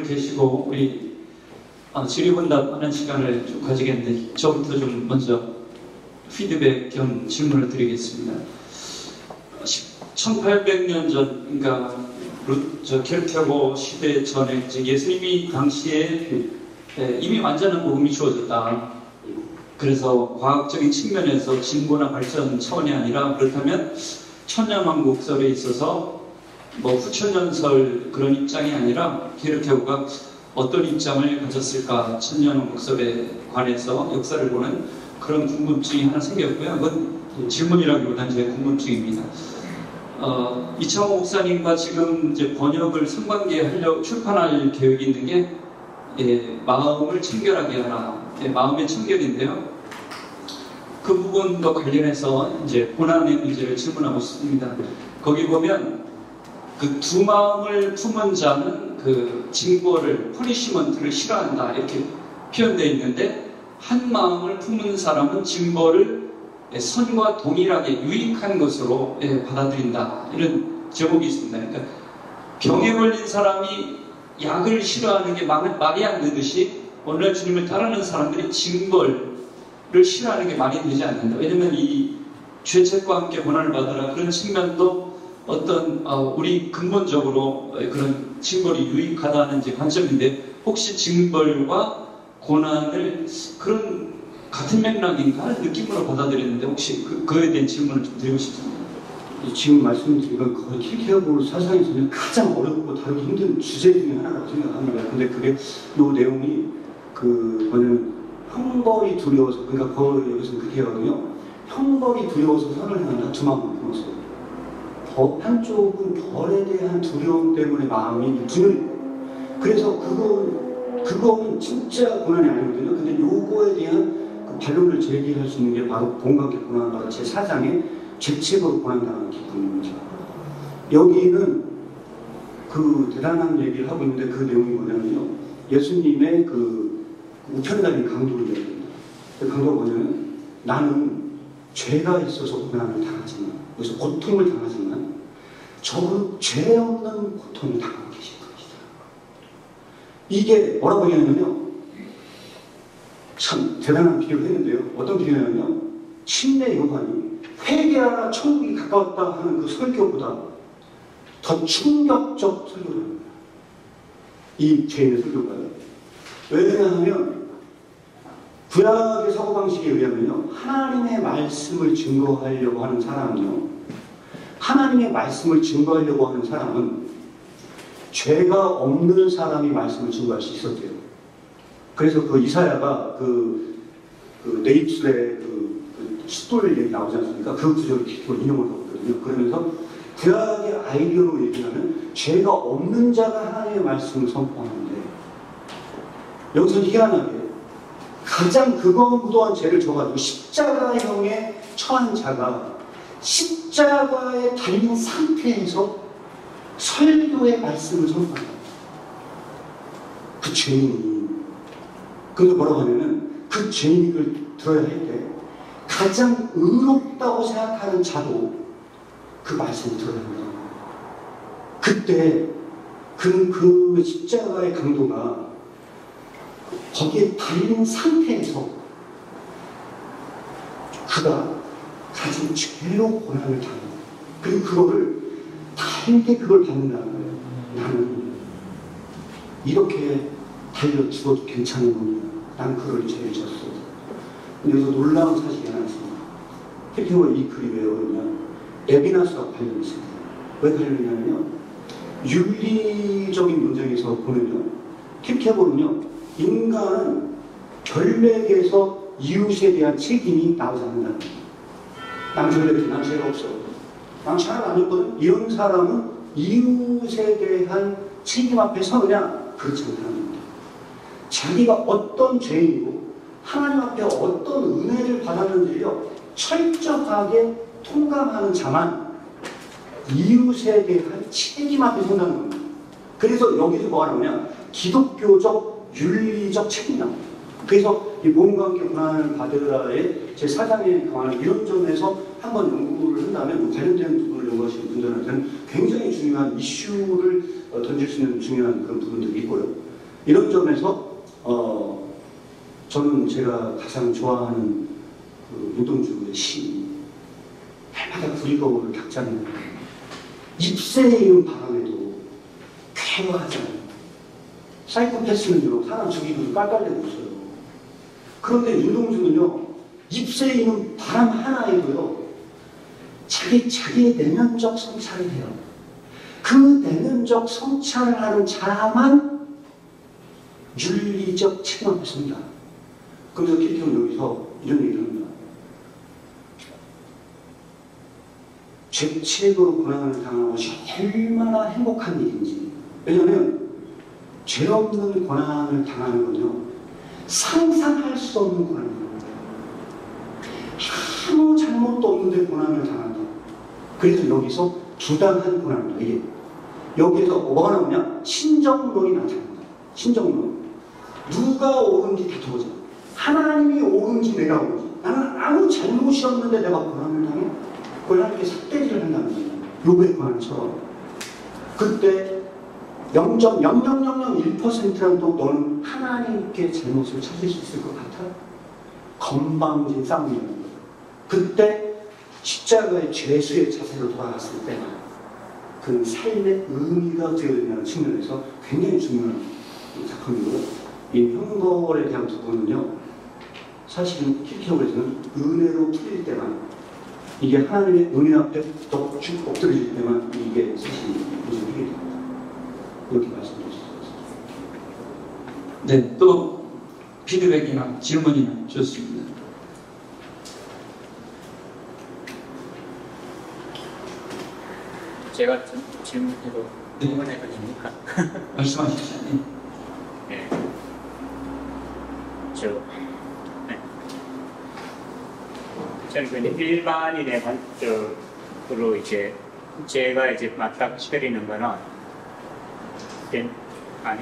여러분들 계시고 우리 질의응답하는 시간을 좀 가지겠는데 저부터 좀 먼저 피드백 겸 질문을 드리겠습니다. 1800년 전, 그러니까 켈트하고 시대 전에 예수님이 당시에 이미 완전한 복음이 주어졌다. 그래서 과학적인 측면에서 진보나 발전 차원이 아니라 그렇다면 천년왕국설에 있어서 뭐 후천년설 그런 입장이 아니라 켈트하고가 어떤 입장을 가졌을까 천년왕국설에 관해서 역사를 보는 그런 궁금증이 하나 생겼고요. 그건 질문이라기보다는 제 궁금증입니다. 이창호 목사님과 지금 이제 번역을 상반기에 하려 출판할 계획이 있는 게 마음을 청결하게 하라. 마음의 청결인데요. 그 부분과 관련해서 이제 고난의 문제를 질문하고 싶습니다. 거기 보면 그 두 마음을 품은 자는 그 징벌을, 퍼니시먼트를 싫어한다 이렇게 표현되어 있는데 한 마음을 품은 사람은 징벌을 선과 동일하게 유익한 것으로 받아들인다 이런 제목이 있습니다. 그러니까 병에 걸린 사람이 약을 싫어하는 게 말이 안 되듯이 오늘날 주님을 따르는 사람들이 징벌을 싫어하는 게 말이 되지 않는다. 왜냐하면 이 죄책과 함께 고난을 받아라 그런 측면도 어떤 우리 근본적으로 그런 징벌이 유익하다는 이제 관점인데 혹시 징벌과 고난을 그런 같은 맥락인가 하는 느낌으로 받아들였는데 혹시 그에 대한 질문을 좀 드리고 싶습니다. 지금 말씀드린 건 거의 킬케어볼 사상에서는 가장 어렵고 다루기 힘든 주제 중에 하나라고 생각합니다. 근데 그게 이 내용이 뭐냐면 형벌이 두려워서, 그러니까 거의 여기서는 그렇게 하거든요. 형벌이 두려워서 선을 향한다. 두 마음을 품었어요. 한쪽은 벌에 대한 두려움 때문에 마음이 두려워요. 그래서 그거는 진짜 고난이 아니거든요. 근데 요거에 대한 그 반론을 제기할 수 있는 게 바로 본관계 고난, 바로 제 4장의 죄책으로 고난당하는 기쁨입니다. 여기는 그 대단한 얘기를 하고 있는데 그 내용이 뭐냐면요. 예수님의 그 우편에 달린 강도를 얘기합니다. 그 강도가 뭐냐면 나는 죄가 있어서 고난을 당하지만, 그래서 고통을 당하지만 저는 죄 없는 고통을 당하고 계신 겁니다. 이게 뭐라고 얘기하냐면요. 참 대단한 비교를 했는데요. 어떤 비교냐면요. 침례 요한이 회개하라 천국이 가까웠다 하는 그 설교보다 더 충격적 설교를 합니다. 이 죄인의 설교가요. 왜냐하면 구약의 사고방식에 의하면요. 하나님의 말씀을 증거하려고 하는 사람은요. 하나님의 말씀을 증거하려고 하는 사람은 죄가 없는 사람이 말씀을 증거할 수 있었대요. 그래서 그 이사야가 내 입술에 그 숫돌 얘기 나오지 않습니까? 그 구절을 인용을 하고 있거든요. 그러면서 구약의 아이디어로 얘기하면 죄가 없는 자가 하나님의 말씀을 선포하는데 여기서 희한하게 가장 무도한 죄를 져가지고 십자가형에 처한 자가 십자가에 달린 상태에서 설교의 말씀을 선포한다. 그 죄인이. 그런데 뭐라고 하냐면 그 죄인이 그걸 들어야 할 때 가장 의롭다고 생각하는 자도 그 말씀을 들어야 합니다. 그때 그 십자가의 강도가 거기에 달린 상태에서 그가 가진 죄로 고난을 당합니다. 그리고 그거를 달게 그걸 받는다는 거예요. 나는 이렇게 달려 죽어도 괜찮은 거냐. 난 그걸 죄를 졌어. 근데 여기서 놀라운 사실이 하나 있습니다. 킬케어가 이 글이 왜 어렵냐. 레비나스와 관련이 있습니다. 왜 관련이냐면요. 윤리적인 논쟁에서 보면요. 킬케어는요. 인간은 결백에서 이웃에 대한 책임이 나오지 않는다는 거예요. 난 결백해. 난 죄가 없어. 난 잘 안 했거든. 이런 사람은 이웃에 대한 책임 앞에 서느냐? 그렇지 않다는 겁니다. 자기가 어떤 죄인이고 하나님 앞에 어떤 은혜를 받았는지요 철저하게 통감하는 자만 이웃에 대한 책임 앞에 선다는 겁니다. 그래서 여기서 뭐가 나오냐? 기독교적 윤리적 책임이 나옵니다. 그래서 이 몸관계 고난을 받으라의 제 4장에 관한 이런 점에서 한번 연구를 한다면 관련된 부분을 연구하시는 분들한테는 굉장히 중요한 이슈를 던질 수 있는 중요한 그런 부분들이 있고요. 이런 점에서 저는 제가 가장 좋아하는 그 윤동주의 시 해마다 구리거울을 닦자는 잎새에 있는 바람에도 쾌활하잖아요. 사이코패스는요 사람 죽이고 깔깔대고 있어요. 그런데 윤동주는요 잎새에 있는 바람 하나에도요 자기의 내면적 성찰을 해요. 그 내면적 성찰을 하는 자만 윤리적 책임을 씁니다. 그래서 킬케고는 여기서 이런 얘기를 합니다. 죄책으로 고난을 당하는 것이 얼마나 행복한 일인지. 왜냐하면 죄 없는 고난을 당하는 건요 상상할 수 없는 고난입니다. 아무 잘못도 없는데 고난을 당한다. 그래서 여기서 부당한 고난입니다. 이게 여기에서 뭐가 나오냐? 신정론이 나타납니다. 신정론. 누가 옳은지 다투보자. 하나님이 옳은지 내가 옳은지. 나는 아무 잘못이 없는데 내가 고난을 당해? 그걸 하나님께 삿대질을 한다는 거예요. 욥의 고난처럼. 그때 0.0001%라도 너는 하나님께 잘못을 찾을 수 있을 것 같아? 건방진 싸움이라는 거예요. 그때 십자가의 죄수의 자세로 돌아갔을 때 그는 삶의 의미가 되어야 측면에서 굉장히 중요한 작품이고요. 이 형벌에 대한 부분은요 사실은 킬케고에서는 은혜로 풀릴 때만 이게 하나님의 은혜 앞에 쭉 엎드려질 때만 이게 사실 무슨 일이 됩니다. 이렇게 말씀드릴 수 있습니다. 네, 또 피드백이나 질문이나 좋습니다. 제가 질문해도 네. 질문해도 됩니까? 말씀하십시오. 네. 저는 그냥 일반인의 관점으로 이제 제가 이제 맞닥뜨리는 거는 아니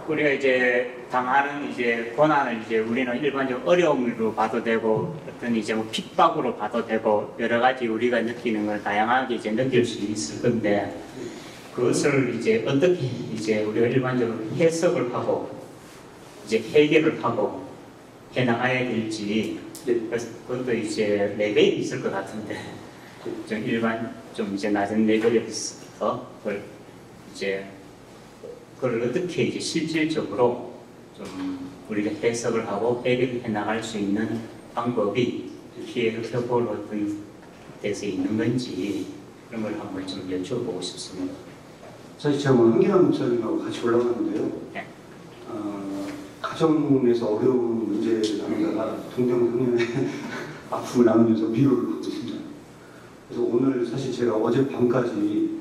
우리가 이제 당하는 이제 고난을 이제 우리는 일반적으로 어려움으로 봐도 되고 어떤 이제 뭐 핍박으로 봐도 되고 여러 가지 우리가 느끼는 걸 다양하게 이제 느낄 수 있을 건데 그것을 이제 어떻게 이제 우리가 일반적으로 해석을 하고 이제 해결을 하고 해 나가야 될지 그것도 이제 레벨이 있을 것 같은데 좀 일반 좀 이제 낮은 레벨에서 그걸 이제 그걸 어떻게 이제 실질적으로 좀 우리가 해석을 하고 해결해 나갈 수 있는 방법이 킬케고의 어떤 데서 있는 건지 그런 걸 한번 좀 여쭤보고 싶습니다. 사실 제가 오늘 한기란 목사님하고 같이 올라갔는데요. 네. 가정에서 어려운 문제를 나누다가 동정상련의 아픔을 나누면서 위로를 받고 있습니다. 그래서 오늘 사실 제가 어제 밤까지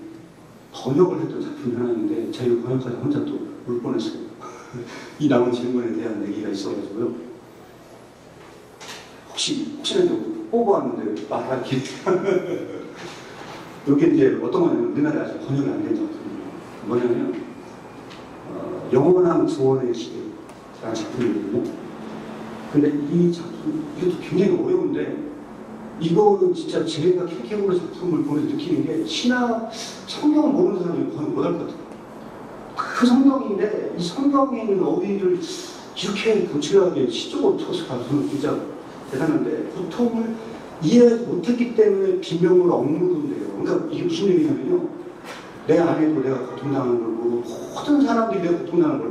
번역을 했던 작품이 하나 있는데 자기가 번역하자 혼자 또 울 뻔했어요. 이 나온 질문에 대한 얘기가 있어가지고요. 혹시나 좀 뽑아왔는데 말하기 이게 이제 어떤 거냐면 우리나라에 아직 번역이 안 된 작품이에요. 뭐냐면 영원한 구원의 시대라는 작품이거든요. 근데 이 작품 이것도 굉장히 어려운데 이거는 진짜 제가 킬케고의 작품을 보면서 느끼는 게 성경을 모르는 사람이 거의 못할 것 같아요. 그 성경인데 이 성경에 있는 어휘를 이렇게 고칠하게 시적으로 쳐서 저는 진짜 대단한데 고통을 이해하지 못했기 때문에 비명을 억누르면 돼요. 그러니까 이게 무슨 얘기냐면요. 내 안에도 내가 고통당하는 거고 모든 사람들이 내가 고통당하는 거고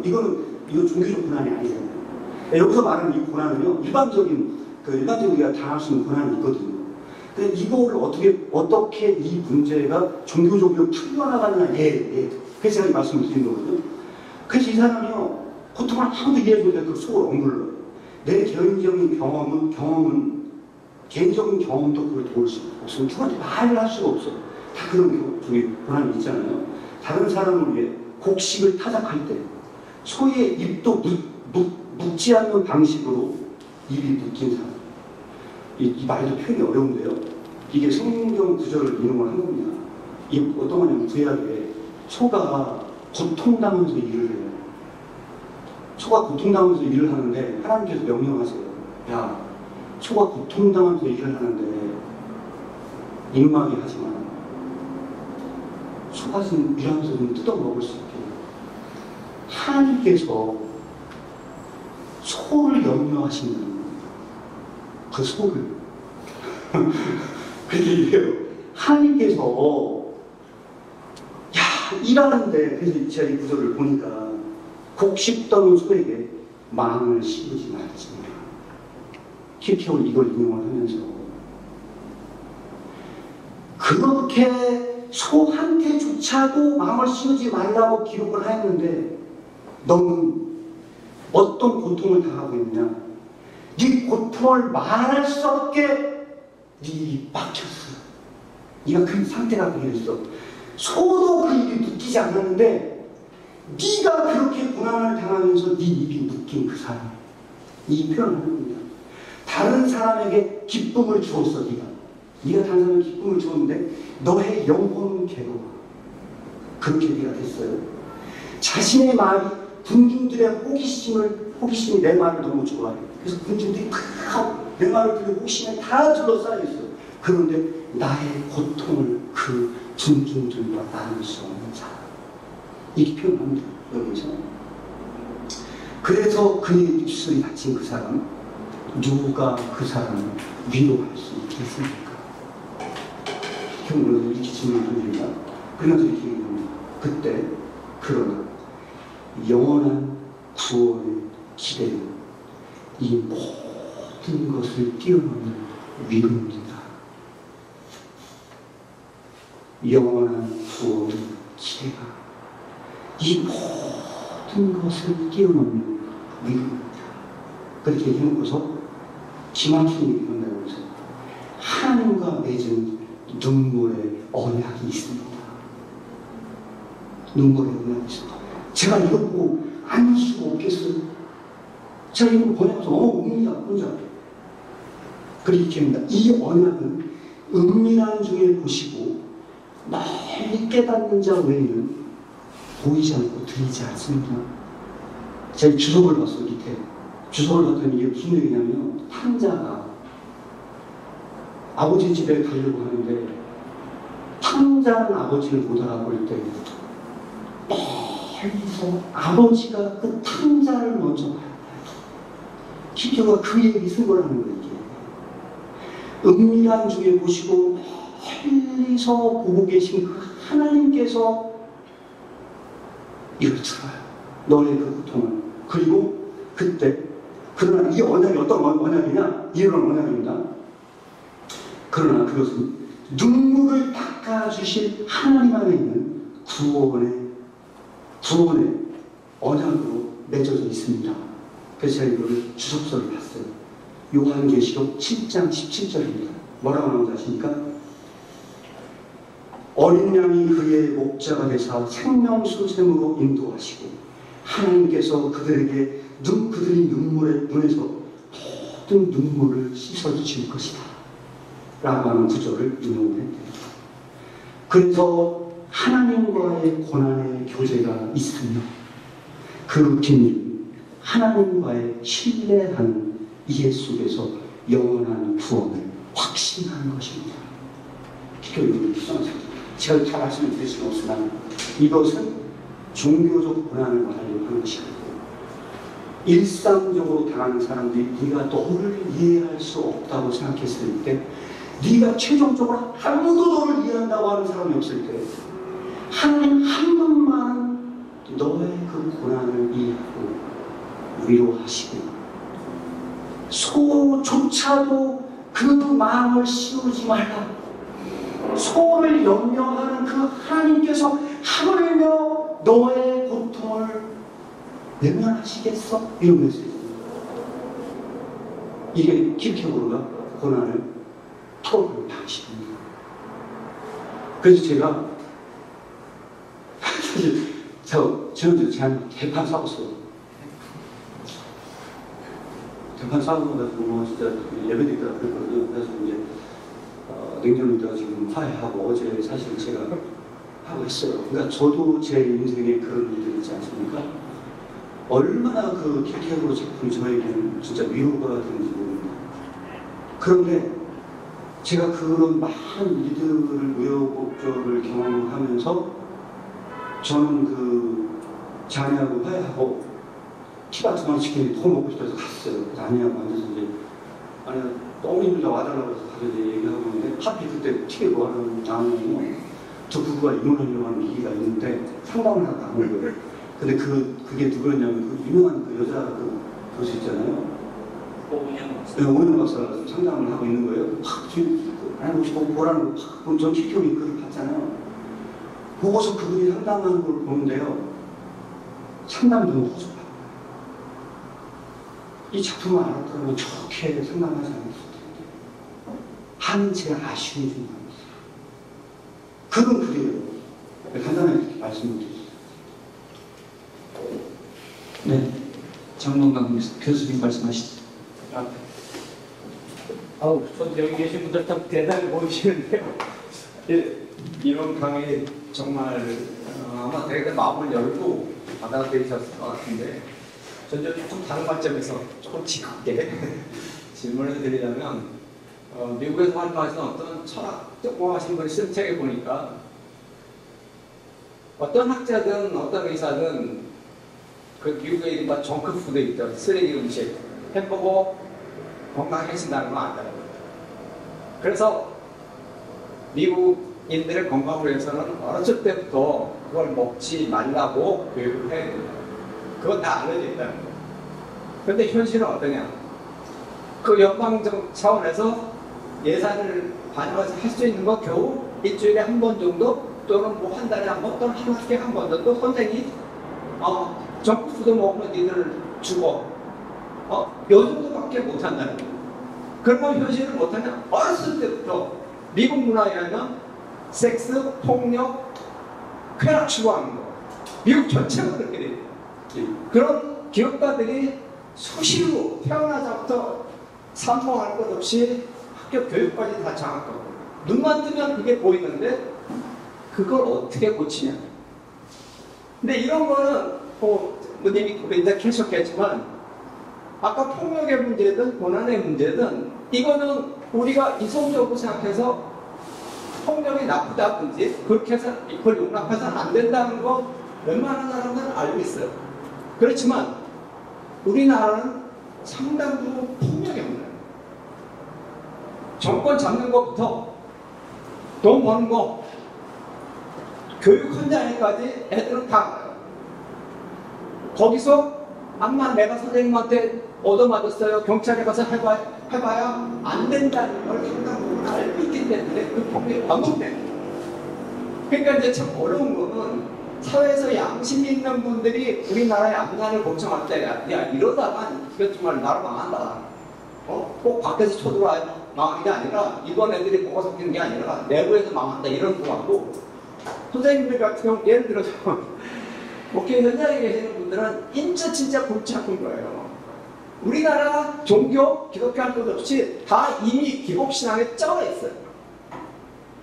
이거 종교적 고난이 아니잖아요. 여기서 말하는 이 고난은요. 일반적인 우리가 당할 수 있는 고난이 있거든요. 근데 이거를 어떻게 이 문제가 종교적으로 풀려나가느냐, 그래서 제가 이 말씀을 드린 거거든요. 그래서 이 사람이요, 고통을 아무도 이해하지 못해 그 속을 억눌러요. 내 개인적인 경험은, 개인적인 경험도 그걸 도울 수 없어. 누구한테 말을 할 수가 없어. 다 그런 고난이 있잖아요. 다른 사람을 위해 곡식을 타작할 때, 소의 입도 묶지 않는 방식으로 입이 묶인 사람. 이 말도 표현이 어려운데요. 이게 성경 구절을 인용을 한 겁니다. 이 어떤 거냐면 구약에 소가 고통당하면서 일을 해요. 소가 고통당하면서 일을 하는데 하나님께서 명령하세요. 야, 소가 고통당하면서 일을 하는데 임하게 하지 마. 속가슴 일하면서 좀 뜯어먹을 수 있게 하나님께서 소를 염려하신다는 거예요. 그 소를 그렇게 얘기해요. 하나님께서 일하는데, 그래서 제가 이 구절을 보니까 곡식 떠는 소에게 망을 씌우지 말지. 킬케올 이걸 인용을 하면서 그렇게 소한테조차도 망을 씌우지 말라고 기록을 하였는데 너는 어떤 고통을 당하고 있냐? 네 고통을 말할 수 없게 네 입이 막혔어. 네가 그 상태가 그게 됐어. 소도 그 입이 묶이지 않았는데 네가 그렇게 고난을 당하면서 네 입이 묶인 그 사람, 이 표현을 하는 겁니다. 다른 사람에게 기쁨을 주었어. 네가 다른 사람에게 기쁨을 주었는데 너의 영혼은 괴로워. 그렇게 네가 됐어요. 자신의 말이 군중들의 호기심이 내 말을 너무 좋아해. 그래서 군중들이 다 내 말을 듣고 호기심에 다 둘러싸여 있어. 그런데 나의 고통을 그 군중들과 나눌 수 없는 사람, 이렇게 표현합니다. 여기서. 그래서 그의 입술이 닫힌 그 사람, 누가 그 사람을 위로할 수 있겠습니까? 형으로 이렇게 질문을 던집니다. 그러면서 이렇게 얘기합니다. 그때 그러나 영원한 구원의 기대는 이 모든 것을 뛰어넘는 위로입니다. 영원한 구원의 기대가 이 모든 것을 뛰어넘는 위로입니다. 그렇게 해놓고서 기막힌 얘기를 한다고 해서 하나님과 맺은 눈물의 언약이 있습니다. 눈물의 언약이 있습니다. 제가 이거 보고 안 수가 없겠어요. 제가 이거 보내면서 옵니다. 혼자. 그렇게 합니다. 이 언약은 은밀한 중에 보시고 멀리 깨닫는 자 외에는 보이지 않고 들리지 않습니다. 제가 주석을 봤어요. 밑에 주석을 봤더니 이게 무슨 얘기냐면 탕자가 아버지 집에 가려고 하는데 탕자는 아버지를 못 알아볼 때 멀리서 아버지가 그 탕자를 먼저 봐요. 기표가 그 얘기 쓴 거라는 거예요. 이게 은밀한 중에 보시고 멀리서 보고 계신 그 하나님께서 이걸 들어요. 너의 그 고통을. 그리고 그때 그러나 이 언약이 어떤 언약이냐? 이런 언약입니다. 그러나 그것은 눈물을 닦아주실 하나님 안에 있는 구원의 언약으로 맺어져 있습니다. 그래서 제가 이거를 주석서를 봤어요. 요한계시록 7장 17절입니다. 뭐라고 나오는지 아십니까? 어린 양이 그의 목자가 되사 생명수 샘으로 인도하시고 하나님께서 그들이 눈에서 모든 눈물을 씻어주실 것이다 라고 하는 구절을 인용을 했대요. 그래서 하나님과의 고난의 교제가 있으며 그 비밀은 하나님과의 신뢰하는 이해 속에서 영원한 구원을 확신하는 것입니다. 기도를 기도하세요. 제가 다 말씀을 드릴 수는 없으나 이것은 종교적 고난을 말하려고 하는 것이 아니고 일상적으로 당하는 사람들이 네가 너를 이해할 수 없다고 생각했을 때, 네가 최종적으로 아무도 너를 이해한다고 하는 사람이 없을 때 하나님 한 분만 너의 그 고난을 이해하고 위로하시고 소조차도 그 마음을 씌우지 말라. 소를 염려하는 그 하나님께서 하물며 너의 고통을 외면하시겠어? 이런 메시지입니다. 이게 킬케고르가 고난을 토로하는 방식입니다. 그래서 제가 사실 저는 제가 대판 싸웠어요. 대판 싸우고 나서 뭐 진짜 예배드리다 그랬거든요. 그래서 이제 냉정이가 지금 화해하고 어제 사실 제가 하고 있어요. 그러니까 저도 제 인생에 그런 일들이 있지 않습니까? 얼마나 그 킬케고르 작품이 저에게는 진짜 위로가 되는지 모릅니다. 그런데 제가 그런 많은 일들을 우여곡절을 경험하면서 저는 그 자네하고 화해하고 티 같은 거 시키니 더 먹고 싶어서 갔어요. 그래서 아내하고 앉아서 이제 아내 너무 힘들다 와달라고 해서 가서 이제 얘기하고 있는데 하필 그때 틱에 뭐 하는 나오면 저 부부가 이혼하려고 하는 얘기가 있는데 상담을 하다 온 거예요. 근데 그게 누구였냐면 그 유명한 그 여자 그 교수 있잖아요. 오은영 박사가 상담을 하고 있는 거예요. 팍 아니 뭐라는 거 팍 전 키켜이 그걸 봤잖아요. 보고서 그분이 상담하는 걸 보는데요. 상담이 너무 허접하고 이 작품을 알았다면 저렇게 상담하지 않았을 텐데 하는 제 아쉬움이 좀 많았어요. 그건 그래요. 간단하게 이렇게 말씀을 드리겠습니다. 네, 장동강 교수님 말씀하시죠. 아우, 전 여기 계신 분들 참 대단히 보이시는데요. 이런 강의 정말 아마 되게 마음을 열고 받아들이셨을 것 같은데, 전 좀 다른 관점에서 조금 지겹게 질문을 드리자면, 미국에서 활동하시는 어떤 철학 전공하신 분이 쓴 책에 보니까 어떤 학자든 어떤 의사든 그 미국의 이른바 정크푸드 있죠. 쓰레기 음식, 햄버거 건강해진다는 건 안다는 거예요. 그래서 미국인들의 건강을 위해서는 어렸을 때부터 그걸 먹지 말라고 교육을 해야 됩니다. 그건 다 알려져 있다는 거예요. 그런데 현실은 어떠냐? 그 연방정 차원에서 예산을 반영해서 할 수 있는 거 겨우 일주일에 한 번 정도 또는 뭐 한 달에 한 번 또는 한 학기에 한 번 정도 선생이 정크푸드 먹으면 니들 죽어. 요 정도밖에 못한다는 거예요. 그러면 현실은 못하냐? 어렸을 때부터 미국 문화에 의하면 섹스, 폭력, 쾌락 추구하는 거. 미국 전체가 그렇게 돼요. 그런 기업가들이 수시로 태어나자부터 산모할 것 없이 학교 교육까지 다 장악하고 눈만 뜨면 그게 보이는데 그걸 어떻게 고치냐. 근데 이런 거는 님이 이제 계셨겠지만 아까 폭력의 문제든 고난의 문제든 이거는 우리가 이성적으로 생각해서 폭력이 나쁘다든지 그렇게 해서 이걸 용납해서는 안 된다는 거 웬만한 사람들은 알고 있어요. 그렇지만 우리나라는 상당 부분 폭력의 문제예요. 정권 잡는 것부터 돈 버는 거 교육 현장에까지 애들은 다 알아요. 거기서 암만 내가 선생님한테 얻어맞았어요. 경찰에 가서 해봐야 안 된다는 걸 상당 부분 알고 있기 때문에 그 폭력이 반복돼요. 그러니까 이제 참 어려운 거는 사회에서 양심 있는 분들이 우리나라의 암산을 걱정할 때, 야, 이러다가 이거 정말 나라 망한다. 꼭 밖에서 쳐들어와야 망하는 게 아니라, 이번 애들이 뭐가 섞이는 게 아니라, 내부에서 망한다. 이런 거하고, 선생님들 같은 경우, 예를 들어서, 목회 현장에 계시는 분들은 진짜 골치 아픈 거예요. 우리나라 종교, 기독교 할 것 없이 다 이미 기복신앙에 쩔어 있어요.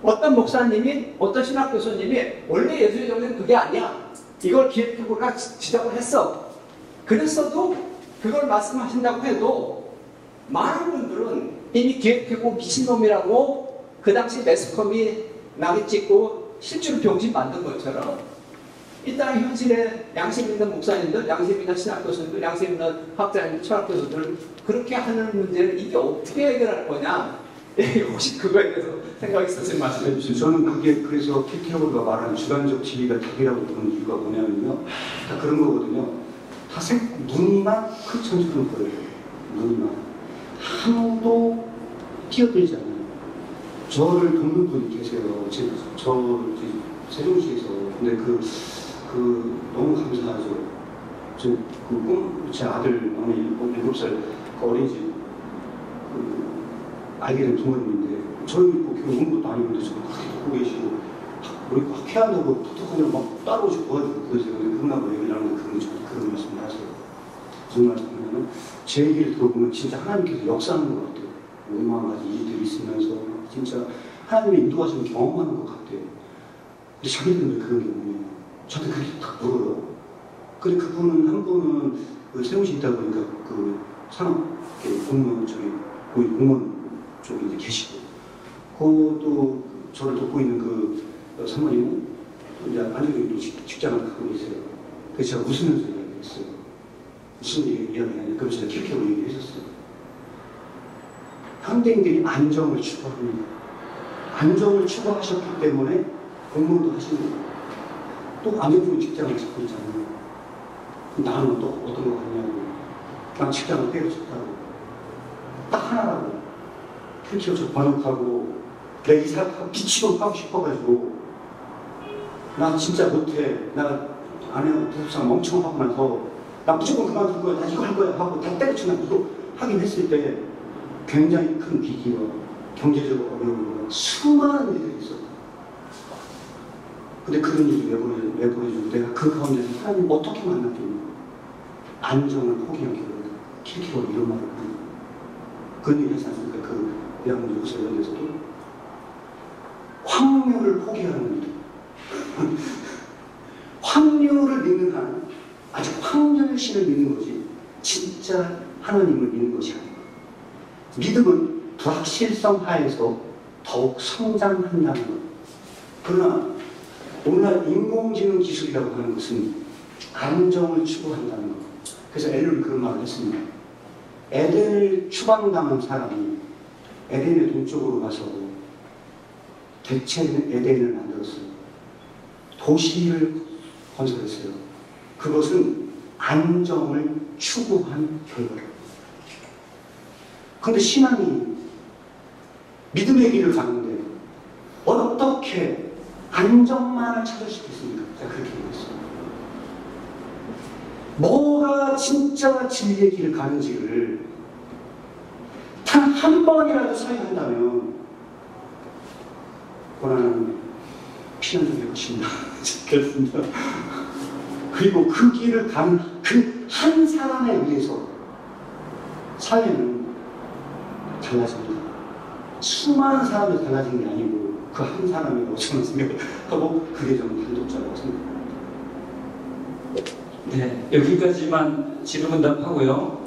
어떤 목사님이, 어떤 신학 교수님이 원래 예수의 정체는 그게 아니야. 이걸 기획부가 지적을 했어. 그랬어도 그걸 말씀하신다고 해도 많은 분들은 이미 기획부고 미친놈이라고 그 당시 매스컴이 낙이 찍고 실제로 병신 만든 것처럼 이 땅의 현실에 양심 있는 목사님들, 양심 있는 신학 교수님들, 양심 있는 학자님들, 철학 교수들 그렇게 하는 문제를 이게 어떻게 해결할 거냐? 혹시 그거에 대해서 생각이 있으신 말씀해 주시죠. 저는 그게 그래서 킬케어가 말하는 주관적 지리가 답이라고 보는 이유가 뭐냐면요. 다 그런 거거든요. 다 무늬만 흑천처럼 보여요. 무늬만. 아무도 뛰어들지 않아요. 저를 돕는 분이 계세요. 저 세종시에서. 근데 너무 감사하죠. 제 아들, 막내 7살 어린이집 알게 된 부모님인데 저희 뭐 교회 것도 아니는데 저를 그렇게 듣고 계시고 우리 학회한다고 독특하냐고 막 따라오시고 도와주고 그러세요. 그러나고 얘기를 하는데 그런 말씀을 하세요. 무슨 말씀이냐면 제 얘기를 들어보면 진짜 하나님께서 역사하는 것 같아요. 얼마나 가지 일들이 있으면서 진짜 하나님의 인도하시는 경험하는 것 같아요. 근데 자기들은 왜 그런 게 없냐. 저한테 그렇게 딱 물어요. 근데 그분은 한 분은 그 세우시 있다 보니까 그 산업 공무원 공무원 쪽에 이제 계시고, 그것도 저를 돕고 있는 그 사모님은 이제 안정적인 직장을 갖고 계세요. 그래서 제가 웃으면서 이야기했어요. 무슨 이야기냐면, 그럼 제가 킬케고 얘기했었어요. 현대인들이 안정을 추구합니다. 안정을 추구하셨기 때문에 공무원도 하시는 거예요. 또 안정적인 직장을 찾고 있잖아요. 나는 또 어떤 거 같냐고. 난 직장을 때려쳤다고. 딱 하나라고. 킬케고 번역하고, 내가 이 사람 미치도록 하고 싶어가지고, 나 진짜 못해. 나 아내 부부상 멍청하고 나서, 나 무조건 그만둘 거야. 나 이거 할 거야. 하고 다 때려치나 이거 하긴 했을 때, 굉장히 큰 위기와 경제적으로 어려움과 수많은 일들이 있었다. 근데 그런 일이 왜 보여주고 내가 그 가운데서 하나님 어떻게 만났겠냐. 안정을 포기한 결과다. 킬케고르 이런 말을 합니다. 그런 얘기 하지 않습니까? 그 대학문 요새 이런 데서도 확률을 포기하는 일. 확률을 믿는 한 아직 확률신을 믿는 거지 진짜 하나님을 믿는 것이 아니다. 믿음은 불확실성 하에서 더욱 성장한다는 것. 그러나 오늘날 인공지능 기술이라고 하는 것은 안정을 추구한다는 것. 그래서 엘론이 그런 말을 했습니다. 에덴을 추방당한 사람이 에덴의 동쪽으로 가서 대체 에덴을 만들었어요. 도시를 건설했어요. 그것은 안정을 추구한 결과입니다. 그런데 신앙이 믿음의 길을 가는데 어떻게 안정만을 찾을 수 있습니까? 제가 그렇게 얘기했어요. 뭐가 진짜 진리의 길을 가는지를 단 한 번이라도 사용한다면 고난은 피난적일 것입니다. 그렇습니다. 그리고 그 길을 가는 그 한 사람에 의해서 사회는 달라집니다. 수많은 사람이 달라진 게 아니고 그 한 사람이 저는 생각하고 그게 저는 단독자라고 생각합니다. 네, 여기까지만 질문답하고요.